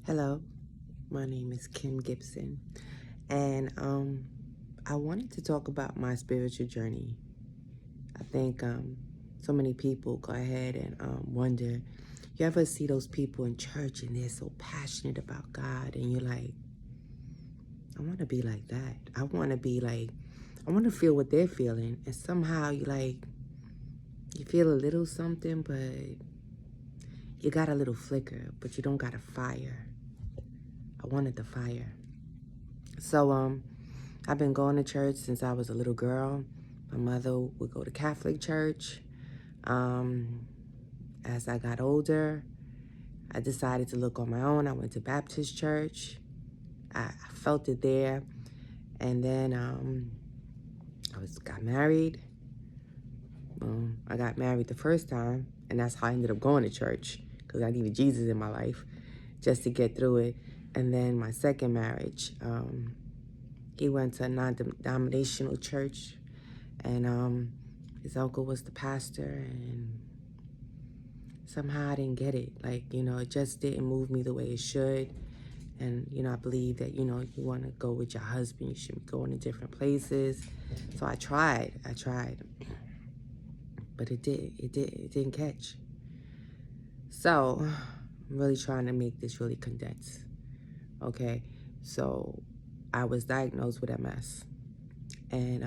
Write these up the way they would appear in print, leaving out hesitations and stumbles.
Hello, my name is Kim Gibson, and I wanted to talk about my spiritual journey. I think so many people go ahead and wonder. You ever see those people in church and they're so passionate about God, and you're like, I want to be like that. I want to feel what they're feeling, and somehow you feel a little something, but you got a little flicker, but you don't got a fire. I wanted the fire. So I've been going to church since I was a little girl. My mother would go to Catholic church. Um, as I got older, I decided to look on my own. I went to Baptist church. I felt it there. And then got married. I got married the first time, and that's how I ended up going to church, because I needed Jesus in my life just to get through it. And then my second marriage, he went to a non-denominational church, and his uncle was the pastor, and somehow I didn't get it. It just didn't move me the way it should. And, I believe that, you want to go with your husband, you should be going to different places. So I tried, but it didn't catch. So I'm really trying to make this really condensed. Okay, so I was diagnosed with MS, and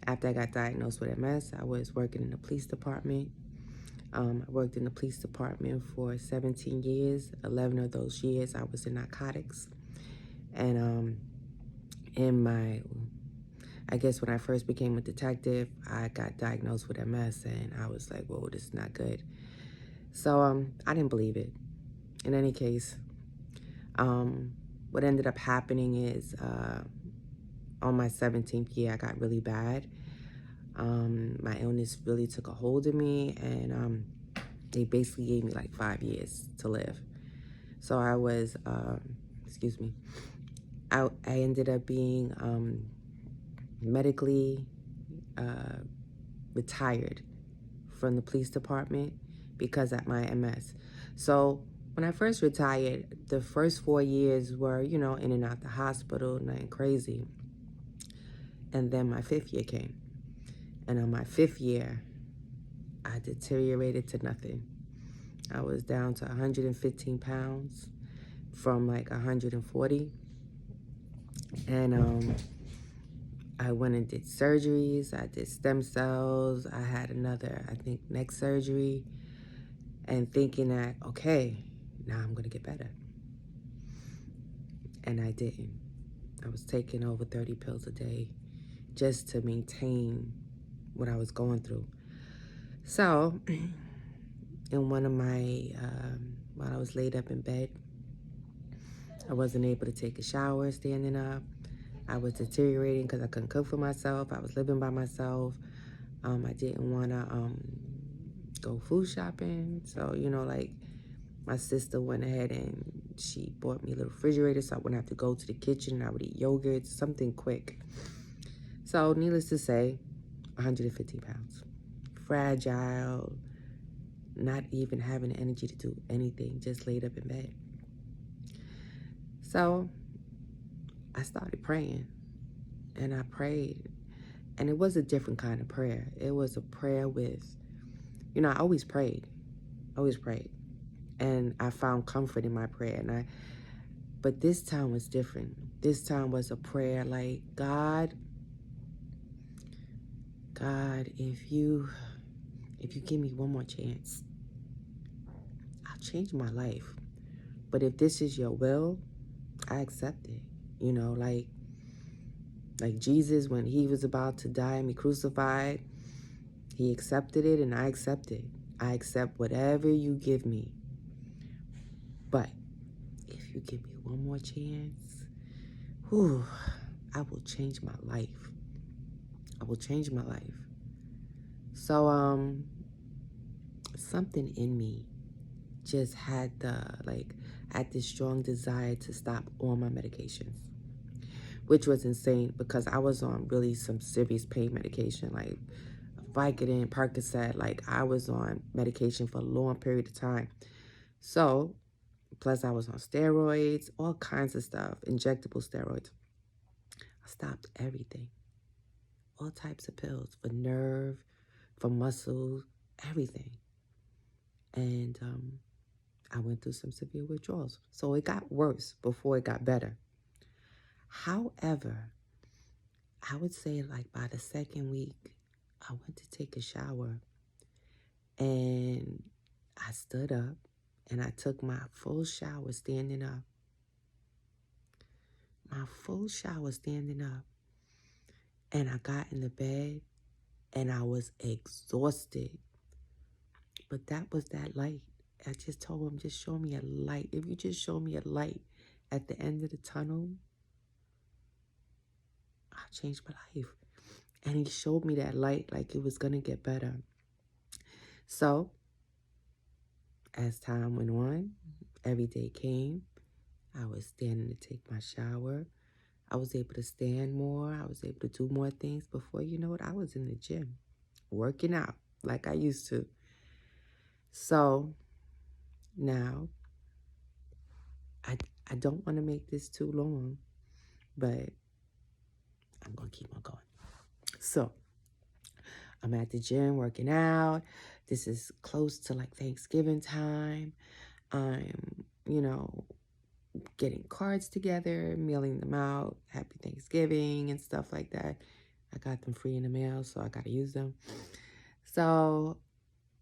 after I got diagnosed with MS, I was working in the police department. I worked in the police department for 17 years. 11 of those years, I was in narcotics. And I guess when I first became a detective, I got diagnosed with MS, and I was like, whoa, this is not good. So I didn't believe it. In any case, what ended up happening is on my 17th year, I got really bad. My illness really took a hold of me, and they basically gave me like 5 years to live. So I was, I ended up being medically retired from the police department because of my MS. So when I first retired, the first 4 years were, in and out the hospital, nothing crazy. And then my 5th year came. And on my 5th year, I deteriorated to nothing. I was down to 115 pounds from like 140. And I went and did surgeries. I did stem cells. I had another, I think, neck surgery. And thinking that, okay, now I'm going to get better. And I didn't. I was taking over 30 pills a day just to maintain what I was going through. So, in one of my, while I was laid up in bed, I wasn't able to take a shower standing up. I was deteriorating because I couldn't cook for myself. I was living by myself. I didn't want to go food shopping. So, my sister went ahead and she bought me a little refrigerator so I wouldn't have to go to the kitchen. I would eat yogurt, something quick. So, needless to say, 115 pounds. Fragile, not even having energy to do anything, just laid up in bed. So I started praying, and I prayed, and it was a different kind of prayer. It was a prayer with, I always prayed, and I found comfort in my prayer. But this time was different. This time was a prayer like, God, if you give me one more chance, I'll change my life. But if this is your will, I accept it. Like Jesus, when he was about to die and be crucified, he accepted it, and I accept it. I accept whatever you give me. But if you give me one more chance, I will change my life. I will change my life. So something in me just had this strong desire to stop all my medications, which was insane because I was on really some serious pain medication, like Vicodin, Percocet. Like, I was on medication for a long period of time. So Plus, I was on steroids, all kinds of stuff, injectable steroids. I stopped everything, all types of pills for nerve, for muscles, everything. And I went through some severe withdrawals. So it got worse before it got better. However, I would say like by the second week, I went to take a shower and I stood up and I took my full shower standing up. My full shower standing up. And I got in the bed and I was exhausted. But that was that light. I just told him, just show me a light. If you just show me a light at the end of the tunnel, I'll change my life. And he showed me that light like it was going to get better. So, as time went on, every day came. I was standing to take my shower. I was able to stand more. I was able to do more things. Before you know it, I was in the gym, working out like I used to. So, now, I don't want to make this too long, but I'm going to keep on going. So, I'm at the gym working out. This is close to like Thanksgiving time. I'm, getting cards together, mailing them out, Happy Thanksgiving and stuff like that. I got them free in the mail, so I got to use them. So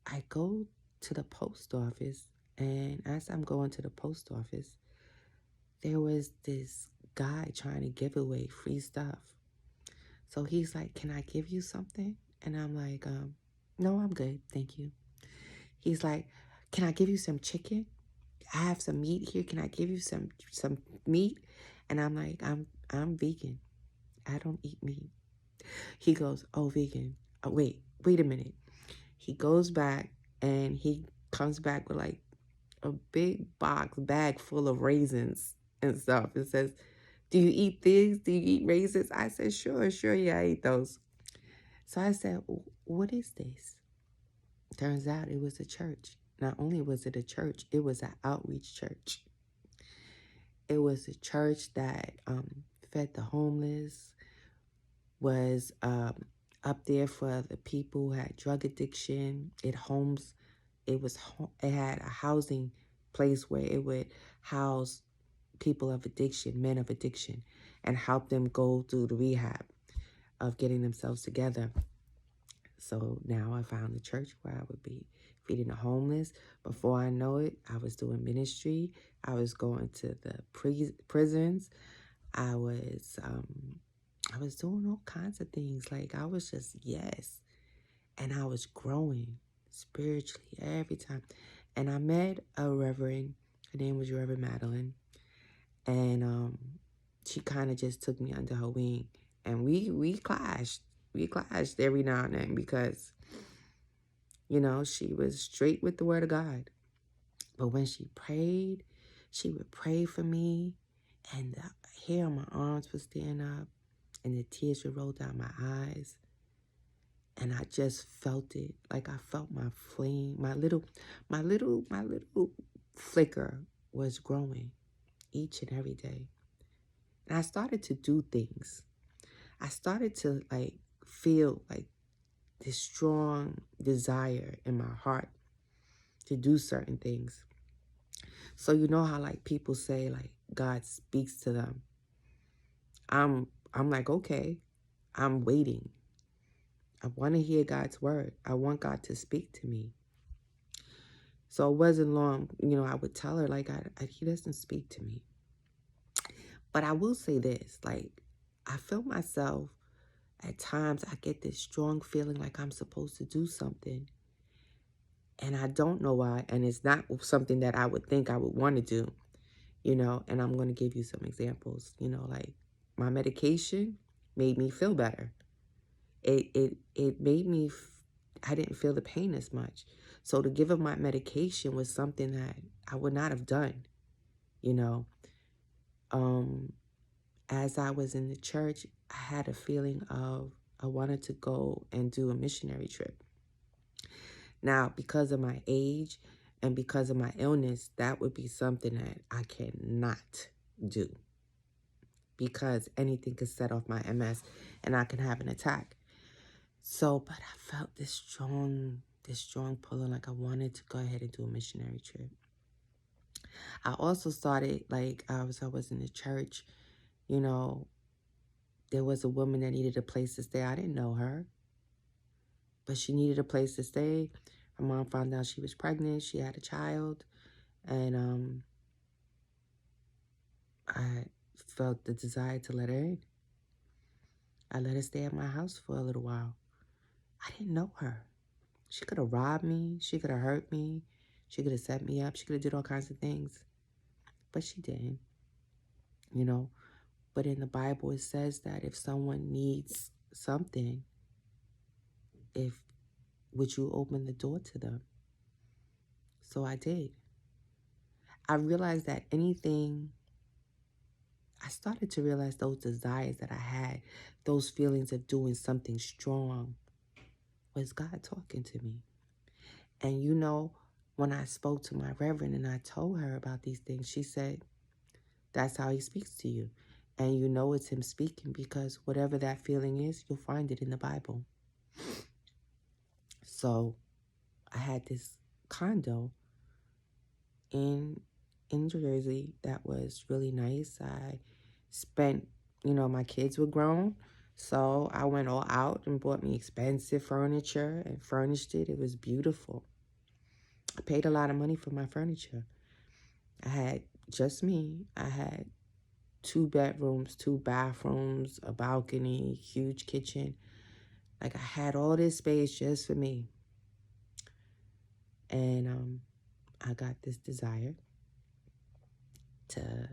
I go to the post office, and as I'm going to the post office, there was this guy trying to give away free stuff. So he's like, can I give you something? And I'm like, no, I'm good. Thank you. He's like, can I give you some chicken? I have some meat here. Can I give you some meat? And I'm like, I'm vegan. I don't eat meat. He goes, oh, vegan. Oh, wait a minute. He goes back and he comes back with like a big bag full of raisins and stuff. It says, do you eat these? Do you eat raisins? I said, sure, yeah, I eat those. So I said, what is this? Turns out it was a church. Not only was it a church, it was an outreach church. It was a church that fed the homeless, was up there for the people who had drug addiction. It had a housing place where it would house people of addiction, men of addiction, and help them go through the rehab of getting themselves together. So now I found a church where I would be feeding the homeless. Before I know it, I was doing ministry. I was going to the prisons. I was doing all kinds of things. Like I was just, yes. And I was growing spiritually every time. And I met a reverend. Her name was Reverend Madeline. And she kind of just took me under her wing. And we clashed. We clashed every now and then because, she was straight with the word of God. But when she prayed, she would pray for me, and the hair on my arms would stand up, and the tears would roll down my eyes. And I just felt it. Like I felt my flame, my little flicker was growing each and every day. And I started to do things. I started to feel like this strong desire in my heart to do certain things. So you know how people say God speaks to them. I'm like, okay, I'm waiting. I want to hear God's word. I want God to speak to me. So it wasn't long, I would tell her he doesn't speak to me. But I will say this, I feel myself at times, I get this strong feeling like I'm supposed to do something. And I don't know why. And it's not something that I would think I would want to do, and I'm going to give you some examples. My medication made me feel better. It made me, I didn't feel the pain as much. So to give up my medication was something that I would not have done, As I was in the church, I had a feeling of I wanted to go and do a missionary trip. Now, because of my age, And because of my illness, that would be something that I cannot do, because anything could set off my MS and I can have an attack. So, but I felt this strong pulling, like I wanted to go ahead and do a missionary trip. I also started, like, I was in the church, you know, there was a woman that needed a place to stay. I didn't know her, but she needed a place to stay. Her mom found out she was pregnant. She had a child. And I felt the desire to let her in. I let her stay at my house for a little while. I didn't know her. She could have robbed me. She could have hurt me. She could have set me up. She could have did all kinds of things. But she didn't, you know. But in the Bible, it says that if someone needs something, would you open the door to them? So I did. I realized that I started to realize those desires that I had, those feelings of doing something strong, was God talking to me. And you know, when I spoke to my reverend and I told her about these things, she said, that's how he speaks to you. And you know it's him speaking, because whatever that feeling is, you'll find it in the Bible. So I had this condo in Jersey that was really nice. I spent, my kids were grown, so I went all out and bought me expensive furniture and furnished it. It was beautiful. I paid a lot of money for my furniture. I had just me. I had 2 bedrooms, 2 bathrooms, a balcony, huge kitchen. Like, I had all this space just for me. And I got this desire to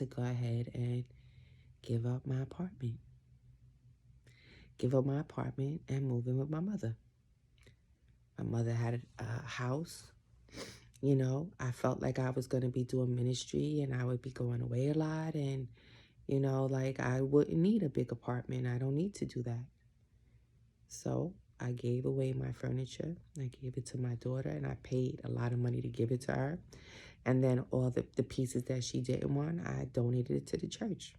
go ahead and give up my apartment. Give up my apartment and move in with my mother. My mother had a house. I felt like I was going to be doing ministry and I would be going away a lot. And, like, I wouldn't need a big apartment. I don't need to do that. So I gave away my furniture. I gave it to my daughter, and I paid a lot of money to give it to her. And then all the pieces that she didn't want, I donated it to the church.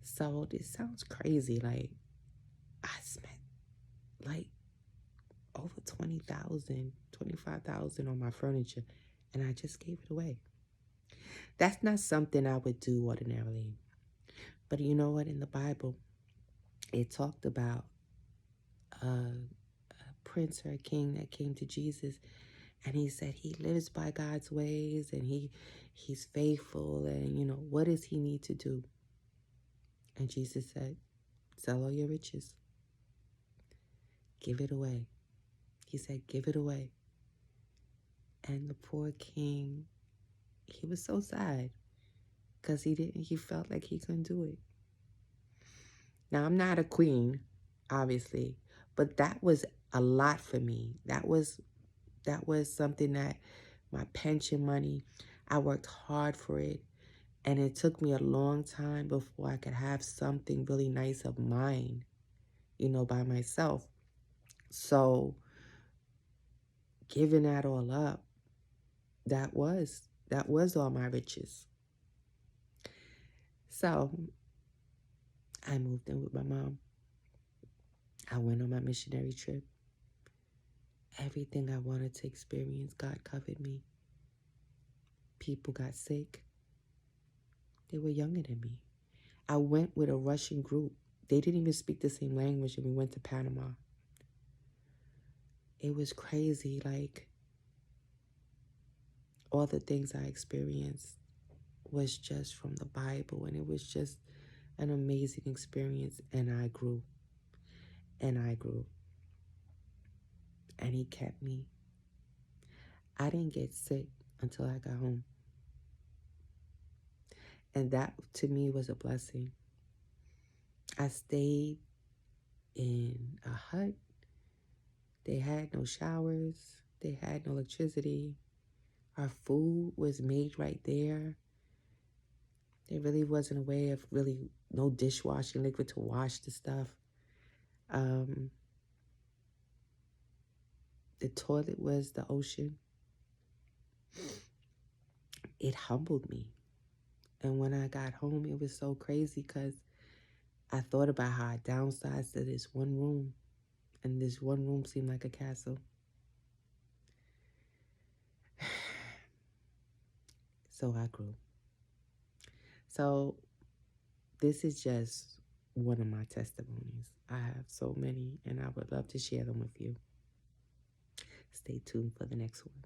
So this sounds crazy. Like, I spent like over $20,000, $25,000 on my furniture, and I just gave it away. That's not something I would do ordinarily. But you know what? In the Bible, it talked about a prince or a king that came to Jesus, and he said he lives by God's ways, and he's faithful, and what does he need to do? And Jesus said, sell all your riches. Give it away. He said, give it away. And the poor king, he was so sad because he felt like he couldn't do it. Now, I'm not a queen, obviously, but that was a lot for me. That was something that my pension money, I worked hard for it. And it took me a long time before I could have something really nice of mine, by myself. So giving that all up, that was all my riches. So I moved in with my mom. I went on my missionary trip. Everything I wanted to experience, God covered me. People got sick. They were younger than me. I went with a Russian group. They didn't even speak the same language, and we went to Panama. It was crazy. Like, all the things I experienced was just from the Bible, and it was just an amazing experience. And I grew. And I grew. And he kept me. I didn't get sick until I got home. And that, to me, was a blessing. I stayed in a hut. They had no showers. They had no electricity. Our food was made right there. There really wasn't a way of no dishwashing liquid to wash the stuff. the toilet was the ocean, it humbled me. And when I got home, it was so crazy because I thought about how I downsized to this one room, and this one room seemed like a castle. So I grew. So this is just one of my testimonies. I have so many, and I would love to share them with you. Stay tuned for the next one.